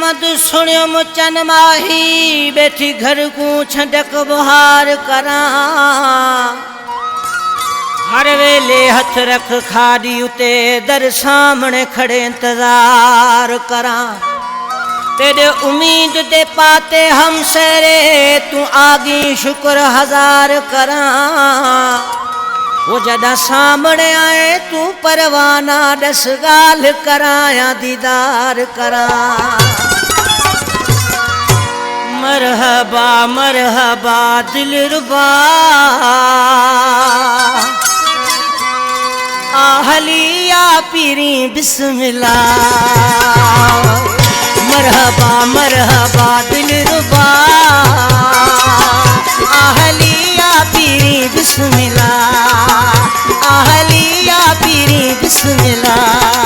चांद सुनियो मुचन माही बैठी घर को छंडक बुहार करा हर वेले हथ रख खाड़ी उते दर सामने खड़े इंतजार करा तेरे उम्मीद दे पाते हम सरे तू आगी शुक्र हजार करा वो जदा सामने आए तू परवाना दस गाल कराया दीदार करा मरहबा मरहबा दिलरुबा आहलिया पीरी बिस्मिल्लाह मरहबा मरहबा दिलरुबा आहलिया पीरी बिस्मिल्लाह आहलिया पीरी बिस्मिल्लाह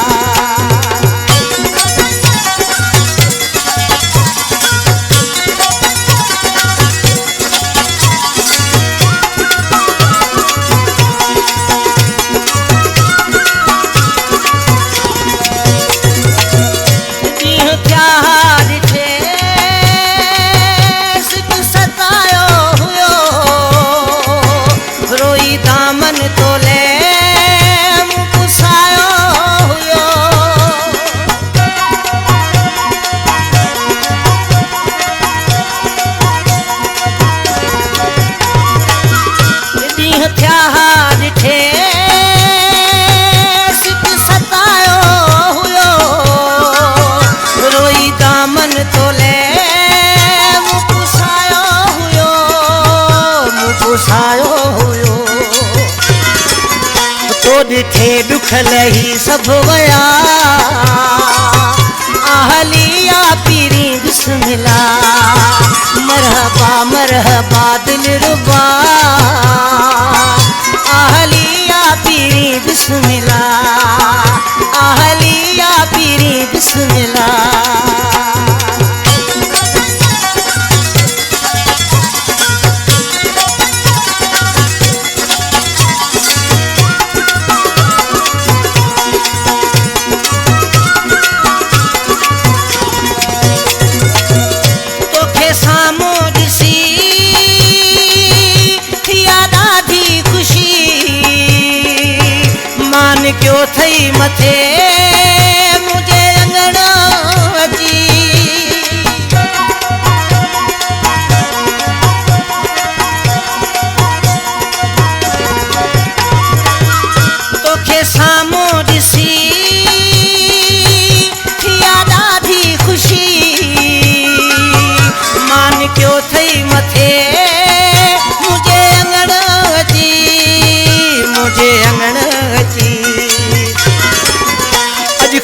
थे दुख लही सब वया आहलिया पीरी बिस्मिल्लाह मरहबा मरहबा दिलरुबा आहलिया पीरी बिस्मिल्लाह आहलिया पीरी बिस्मिल्लाह क्यों थई मथे मुझे अंगना अची तोखे सामो ॾिसी थिया ॾाढी खुशी मान क्यों थई मथे मुझे अंगना अची मुझे अंगना अची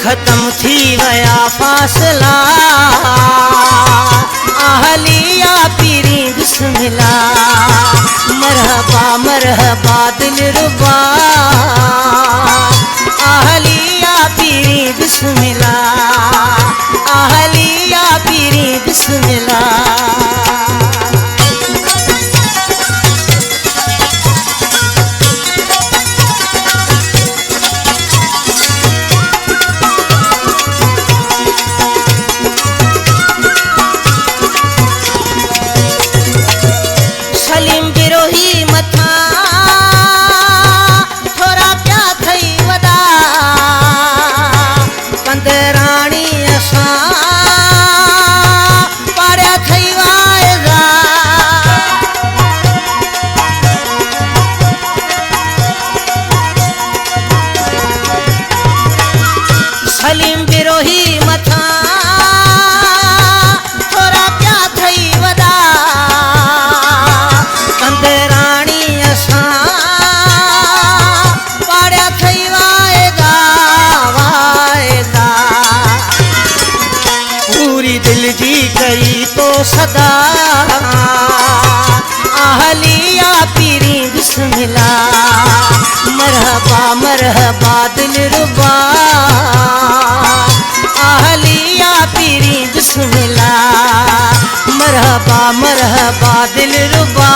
खत्म थी गया फासला आहलिया पीरी बिस्मिल्लाह मरहबा मरहबा दिलरुबा आहलिया पीरी बिस्मिल्लाह आहलिया पीरी बिस्मिल्लाह सलीम बिरोही मथा थोड़ा प्या थई वदा कंदराणी असा पाड़िया थई वायदा वायदा पूरी दिल जी कई तो सदा आहलिया पीरी बिस्मिल्लाह मरहबा मरहबा दिलरुबा आहलिया पीरी बिस्मिल्लाह मरहबा मरहबा दिलरुबा